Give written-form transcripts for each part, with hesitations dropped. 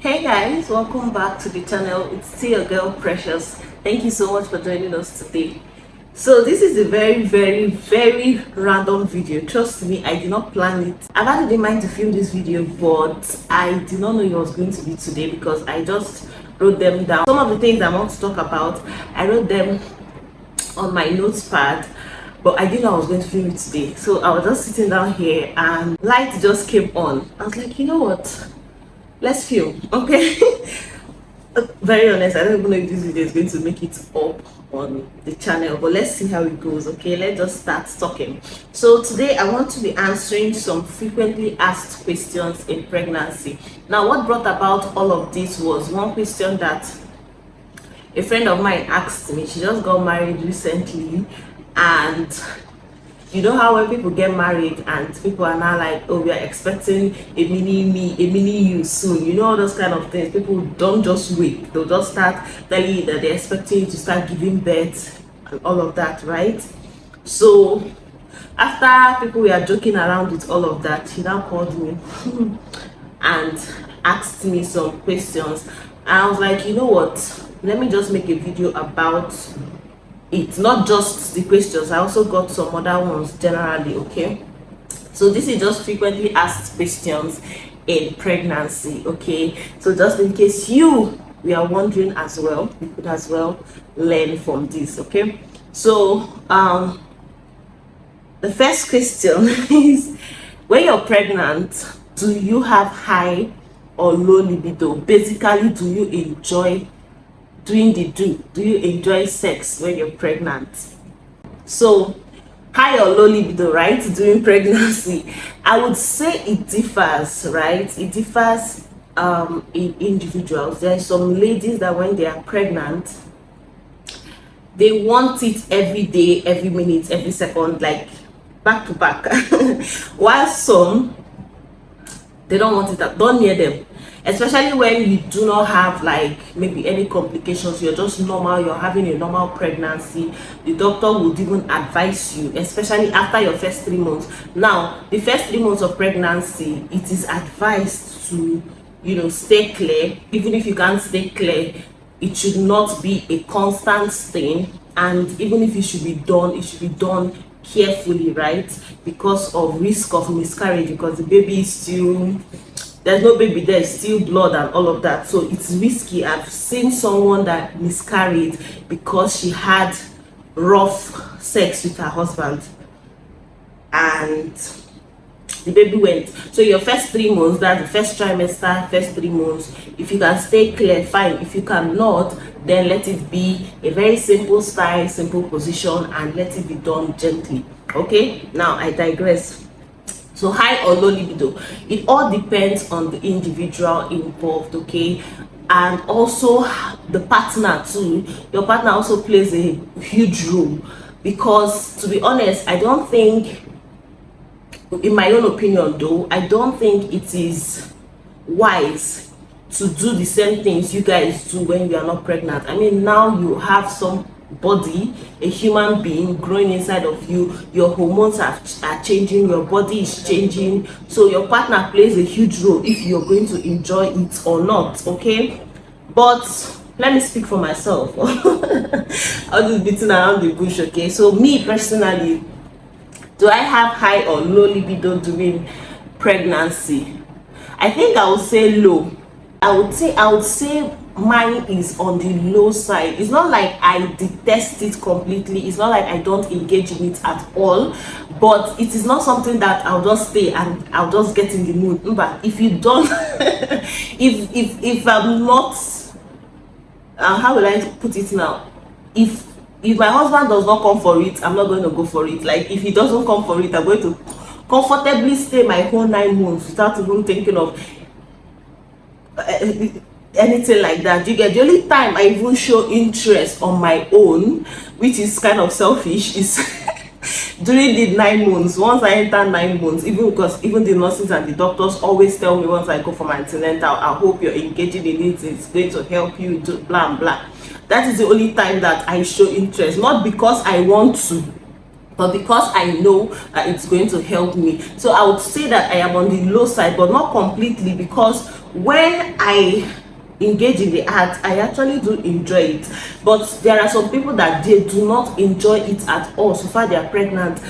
Hey guys, welcome back to the channel. It's still your girl Precious. Thank you so much for joining us today. So this is a very random video. Trust me, I did not plan it. I've had it in mind to film this video, but I did not know it was going to be today because I just wrote them down. Some of the things I want to talk about, I wrote them on my notepad, but I didn't know I was going to film it today. So I was just sitting down here and light just came on. I was like, you know what? Let's film, okay? Very honest, I don't even know if this video is going to make it up on the channel, but let's see how it goes. Okay, let's just start talking. So today I want to be answering some frequently asked questions in pregnancy. Now, what brought about all of this was one question that a friend of mine asked me. She just got married recently, and you know how when people get married and people are now like, oh, we are expecting a mini me, a mini you soon, you know, all those kind of things. People don't just wait, they'll just start telling you that they're expecting you to start giving birth and all of that, right? So after people were joking around with all of that, he now called me and asked me some questions, and I was like, you know what, let me just make a video about it, not just the questions. I also got some other ones generally. Okay, so this is just frequently asked questions in pregnancy. Okay, so just in case you are wondering as well, you could as well learn from this. Okay, so the first question is, when you're pregnant, do you have high or low libido? Basically, do you enjoy doing the do you enjoy sex when you're pregnant? So high or low libido, right, during pregnancy? I would say it differs, right? It differs in individuals. There are some ladies that when they are pregnant, they want it every day, every minute, every second, like back to back. While some, they don't want it, don't near them, especially when you do not have like maybe any complications, you're just normal, you're having a normal pregnancy. The doctor would even advise you, especially after your first 3 months. Now, the first 3 months of pregnancy, it is advised to, you know, stay clear. Even if you can't stay clear, it should not be a constant thing, and even if it should be done, it should be done carefully, right? Because of risk of miscarriage, because the baby is still, there's no baby there, still blood and all of that, so it's risky. I've seen someone that miscarried because she had rough sex with her husband and the baby went. So your first 3 months, that's the first trimester, first 3 months, if you can stay clear, fine. If you cannot, then let it be a very simple style, simple position, and let it be done gently. Okay, now I digress. So high or low libido, it all depends on the individual involved. Okay, and also the partner too. Your partner also plays a huge role, because to be honest, I don't think, in my own opinion though, I don't think it is wise to do the same things you guys do when you are not pregnant. I mean, now you have somebody, a human being growing inside of you, your hormones are changing, your body is changing, so your partner plays a huge role if you're going to enjoy it or not. Okay, but let me speak for myself. I'll just beating around the bush. Okay, so me personally, do I have high or low libido during pregnancy? I think I would say low. I would say mine is on the low side. It's not like I detest it completely. It's not like I don't engage in it at all. But it is not something that I'll just stay and I'll just get in the mood. But if you don't, if I'm not, how will I put it now? If my husband does not come for it, I'm not going to go for it. Like, if he doesn't come for it, I'm going to comfortably stay my whole 9 months without even thinking of anything like that. You get, the only time I even show interest on my own, which is kind of selfish, is during the 9 months. Once I enter 9 months, even because even the nurses and the doctors always tell me once I go for my antenatal, I hope you're engaging in it, it's going to help you do blah blah. That is the only time that I show interest, not because I want to, but because I know that it's going to help me. So I would say that I am on the low side, but not completely, because when I engage in the act, I actually do enjoy it. But there are some people that they do not enjoy it at all. So far they are pregnant,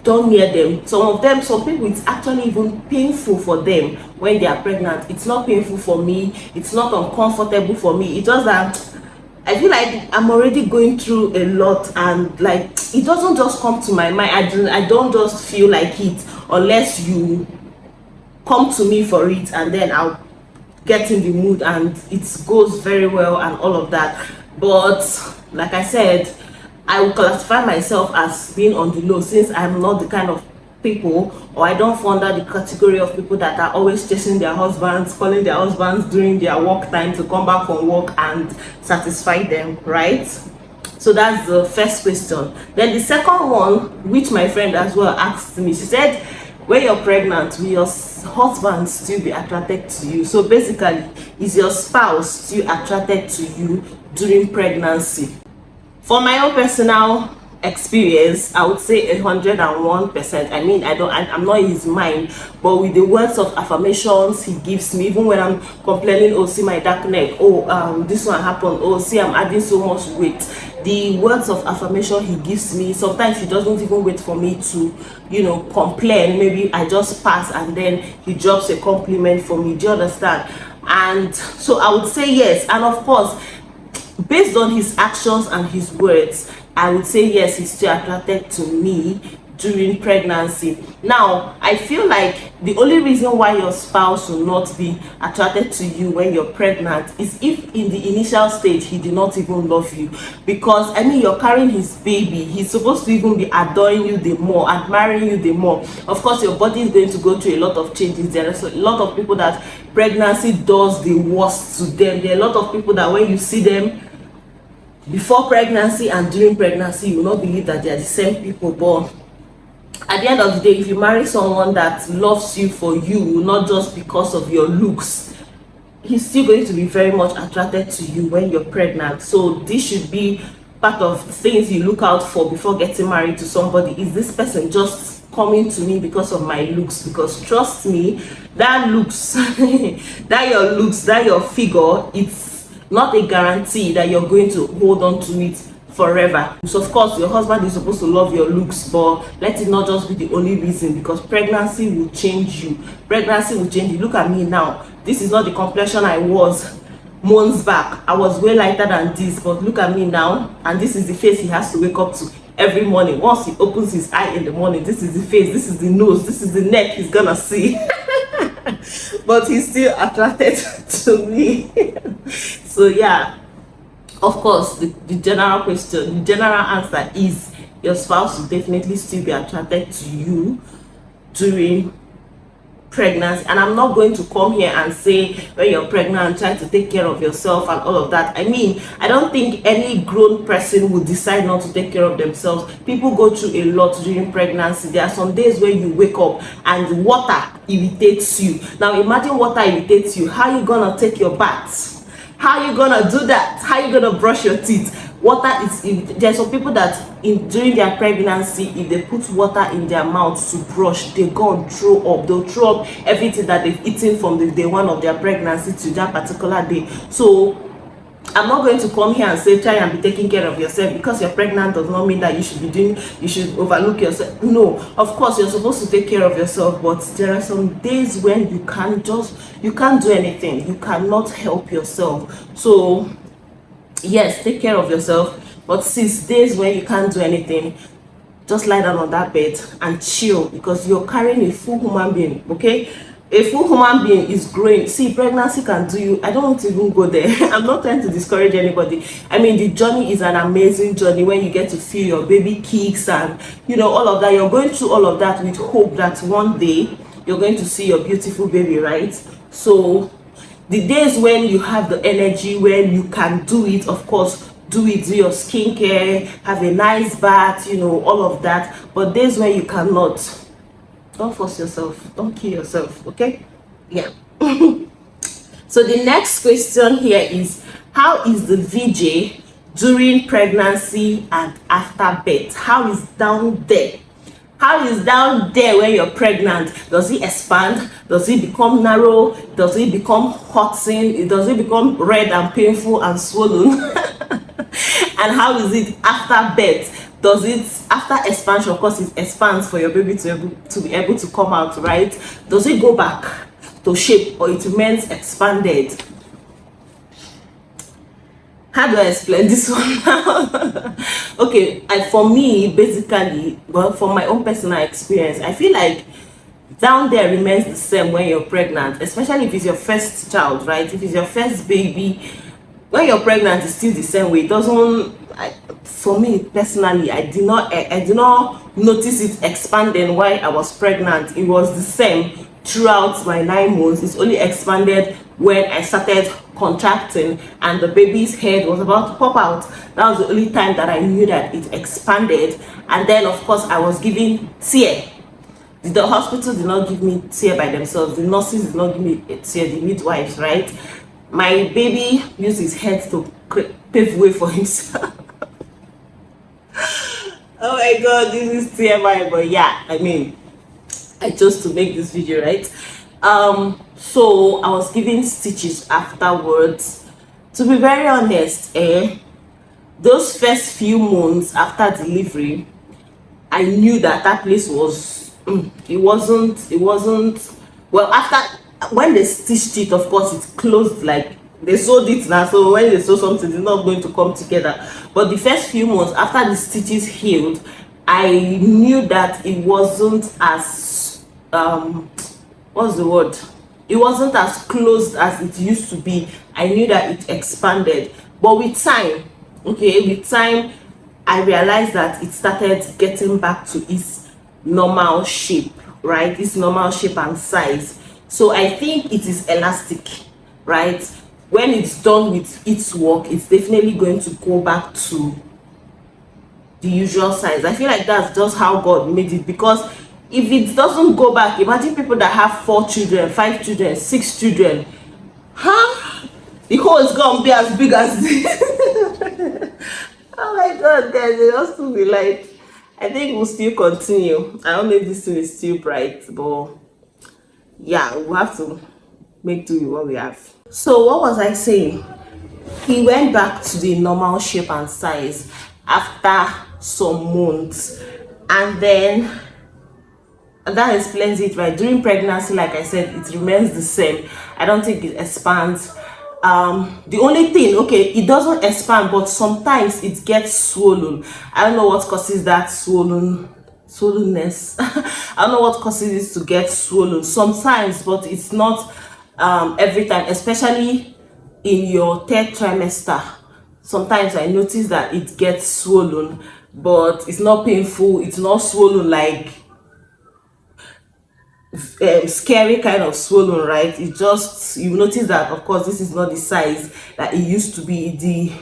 don't near them. Some people, it's actually even painful for them when they are pregnant. It's not painful for me, it's not uncomfortable for me. It's just that I feel like I'm already going through a lot, and like it doesn't just come to my mind. I don't just feel like it unless you come to me for it, and then I'll get in the mood and it goes very well and all of that. But like I said, I will classify myself as being on the low, since I'm not the kind of people, or I don't fall under the category of people that are always chasing their husbands, calling their husbands during their work time to come back from work and satisfy them, right? So that's the first question. Then the second one, which my friend as well asked me, she said, when you're pregnant, will your husband still be attracted to you? So basically, is your spouse still attracted to you during pregnancy? For my own personal experience, I would say 101%. I mean, I'm not in his mind, but with the words of affirmations he gives me, even when I'm complaining, oh, see my dark neck, oh, this one happened, oh, see, I'm adding so much weight. The words of affirmation he gives me, sometimes he doesn't even wait for me to, complain. Maybe I just pass and then he drops a compliment for me. Do you understand? And so I would say yes. And of course, based on his actions and his words, I would say yes, he's still attracted to me during pregnancy. Now, I feel like the only reason why your spouse will not be attracted to you when you're pregnant is if in the initial stage he did not even love you. Because I mean, you're carrying his baby, he's supposed to even be adoring you the more, admiring you the more. Of course, your body is going to go through a lot of changes. There are a lot of people that pregnancy does the worst to them. There are a lot of people that when you see them before pregnancy and during pregnancy, you will not believe that they are the same people. But at the end of the day, if you marry someone that loves you for you, not just because of your looks, he's still going to be very much attracted to you when you're pregnant. So this should be part of things you look out for before getting married to somebody. Is this person just coming to me because of my looks? Because trust me, that looks that your figure, it's not a guarantee that you're going to hold on to it forever. So of course, your husband is supposed to love your looks, but let it not just be the only reason, because pregnancy will change you. Pregnancy will change you. Look at me now. This is not the complexion I was months back. I was way lighter than this, but look at me now, and this is the face he has to wake up to every morning. Once he opens his eye in the morning, this is the face, this is the nose, this is the neck he's gonna see. But he's still attracted to me. So yeah, of course, the general question, the general answer is your spouse will definitely still be attracted to you during pregnancy. And I'm not going to come here and say when you're pregnant try to take care of yourself and all of that. I mean, I don't think any grown person would decide not to take care of themselves. People go through a lot during pregnancy. There are some days where you wake up and water irritates you. Now imagine water irritates you. How are you gonna take your bath? How are you gonna do that? How are you gonna brush your teeth? Water is, there's some people that during their pregnancy, if they put water in their mouths to brush, they go and throw up. They'll throw up everything that they've eaten from the day one of their pregnancy to that particular day. So I'm not going to come here and say try and be taking care of yourself. Because you're pregnant does not mean that you should overlook yourself. No, of course you're supposed to take care of yourself, but there are some days when you can't do anything. You cannot help yourself. So yes, take care of yourself, but since days when you can't do anything, just lie down on that bed and chill, because you're carrying a full human being. Okay, a full human being is growing. See, pregnancy can do you. I don't want to even go there. I'm not trying to discourage anybody. I mean, the journey is an amazing journey when you get to feel your baby kicks and all of that. You're going through all of that with hope that one day you're going to see your beautiful baby, right? So the days when you have the energy, when you can do it, of course, do it. Do your skincare, have a nice bath, all of that. But days when you cannot, don't force yourself, don't kill yourself. Okay? Yeah. So the next question here is, how is the VJ during pregnancy and after birth? How is down there How is down there when you're pregnant? Does it expand? Does it become narrow? Does it become hurting? Does it become red and painful and swollen? And how is it after birth? Does it, after expansion, of course it expands for your baby to be able to come out, right? Does it go back to shape, or it remains expanded? How do I explain this one now? Okay, for me, basically, well, from my own personal experience, I feel like down there remains the same when you're pregnant, especially if it's your first child, right? If it's your first baby, when you're pregnant, it's still the same way. It doesn't, for me personally, I did not notice it expanding while I was pregnant. It was the same throughout my 9 months. It's only expanded when I started contracting and the baby's head was about to pop out. That was the only time that I knew that it expanded. And then of course I was given tear. The hospital did not give me tear by themselves. The nurses did not give me a tear, the midwives, right? My baby used his head to pave way for himself. Oh my god, this is TMI, but yeah, I mean, I chose to make this video, right? So I was given stitches afterwards. To be very honest, those first few months after delivery, I knew that that place was it wasn't well. After, when they stitched it, of course it closed, like they sewed it now, so when they sew something, it's not going to come together. But the first few months after the stitches healed, I knew that it wasn't as what's the word, it wasn't as closed as it used to be. I knew that it expanded, but with time, okay, with time I realized that it started getting back to its normal shape, right? Its normal shape and size. So I think it is elastic, right? When it's done with its work, it's definitely going to go back to the usual size. I feel like that's just how God made it, because if it doesn't go back, imagine people that have 4 children, 5 children, 6 children, the hole is gonna be as big as this. Oh my god, guys, it has to be like, I think we'll still continue. I don't know if this thing is still bright, but yeah, we'll have to make do with what we have. So what was I saying? He went back to the normal shape and size after some months, and then that explains it, right? During pregnancy, like I said, it remains the same. I don't think it expands. The only thing, okay, it doesn't expand, but sometimes it gets swollen. I don't know what causes that swollenness. I don't know what causes it to get swollen sometimes, but it's not every time, especially in your 3rd trimester. Sometimes I notice that it gets swollen, but it's not painful, it's not swollen like scary kind of swollen, right? It just, you notice that of course this is not the size that it used to be. The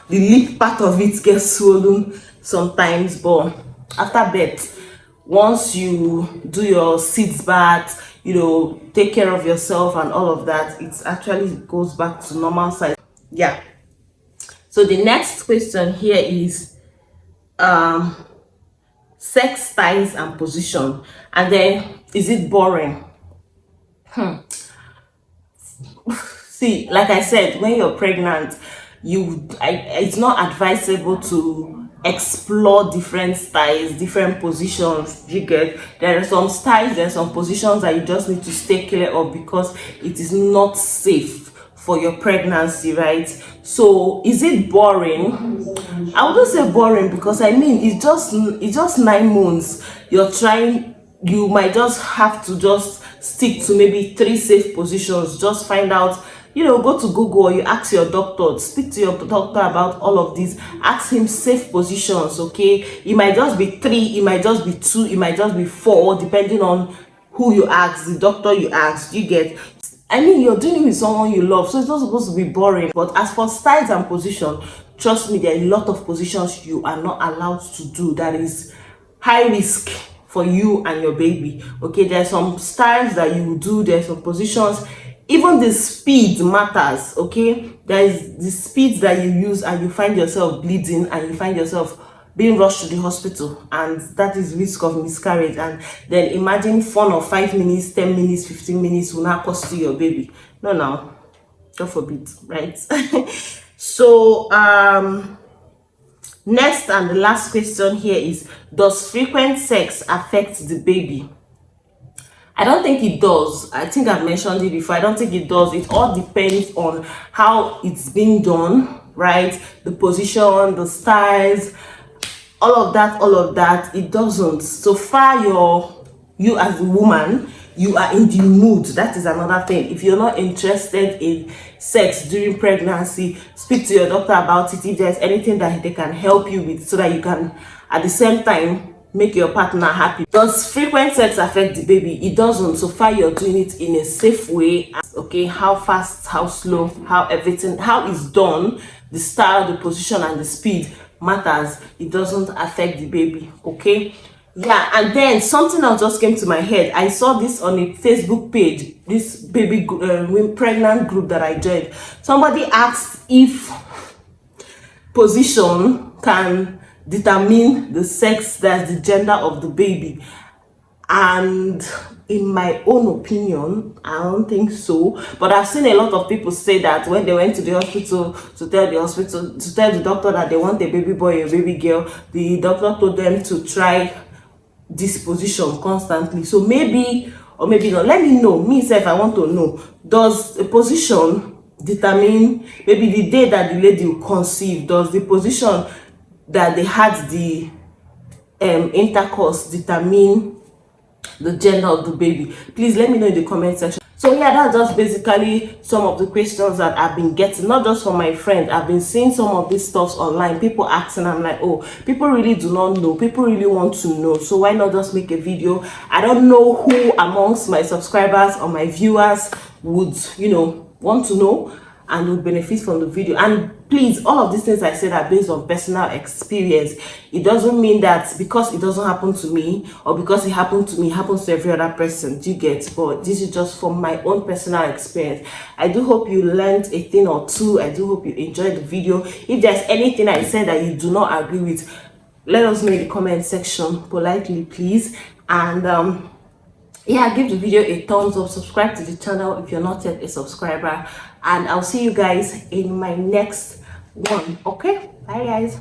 lip part of it gets swollen sometimes, but after birth, once you do your seeds bath, you know, take care of yourself and all of that, it actually goes back to normal size. Yeah. So the next question here is sex styles and position, and then is it boring? See, like I said, when you're pregnant, it's not advisable to explore different styles, different positions. You get, there are some styles, there are some positions that you just need to stay clear of because it is not safe for your pregnancy, right? So is it boring? I wouldn't say boring, because I mean it's just 9 months. You're trying, you might just have to just stick to maybe 3 safe positions. Just find out, you know, go to Google or you ask your doctor, speak to your doctor about all of these, ask him safe positions, okay? It might just be 3, it might just be 2, it might just be 4, depending on who you ask, the doctor you ask. You get, I mean, you're doing it with someone you love, so it's not supposed to be boring. But as for styles and position, trust me, there are a lot of positions you are not allowed to do that is high risk for you and your baby, okay? There are some styles that you will do, there are some positions, even the speed matters, okay? There is the speed that you use and you find yourself bleeding and you find yourself being rushed to the hospital, and that is risk of miscarriage. And then imagine 4 or 5 minutes, 10 minutes, 15 minutes will not cost you your baby. No, no, God forbid, right? So next and the last question here is, does frequent sex affect the baby? I don't think it does. I think I've mentioned it before. I don't think it does. It all depends on how it's being done, right? The position, the styles, all of that. It doesn't. So far, you as a woman, you are in the mood. That is another thing. If you're not interested in sex during pregnancy, speak to your doctor about it. If there's anything that they can help you with, so that you can at the same time make your partner happy. Does frequent sex affect the baby? It doesn't. So far, you're doing it in a safe way. Okay, how fast, how slow, how everything, how it's done, the style, the position, and the speed matters. It doesn't affect the baby. Okay. Yeah, and then something else just came to my head. I saw this on a Facebook page, this baby pregnant group that I joined. Somebody asked if position can determine the sex, that's the gender of the baby. And in my own opinion, I don't think so. But I've seen a lot of people say that when they went to the hospital to tell the doctor that they want a baby boy or a baby girl, the doctor told them to try this position constantly. So maybe or maybe not. Let me know. Me self, I want to know. Does a position determine maybe the day that the lady will conceive? Does the position that they had the intercourse determine the gender of the baby? Please let me know in the comment section. So yeah, that's just basically some of the questions that I've been getting, not just from my friends. I've been seeing some of these stuffs online, people asking. I'm like, oh, people really do not know, people really want to know, so why not just make a video? I don't know who amongst my subscribers or my viewers would, you know, want to know and would benefit from the video. And please, all of these things I said are based on personal experience. It doesn't mean that because it doesn't happen to me or because it happened to me, it happens to every other person. Do you get? But this is just from my own personal experience. I do hope you learned a thing or two. I do hope you enjoyed the video. If there's anything I said that you do not agree with, let us know in the comment section politely, please. And yeah, give the video a thumbs up, subscribe to the channel if you're not yet a subscriber, and I'll see you guys in my next one. Okay, bye guys.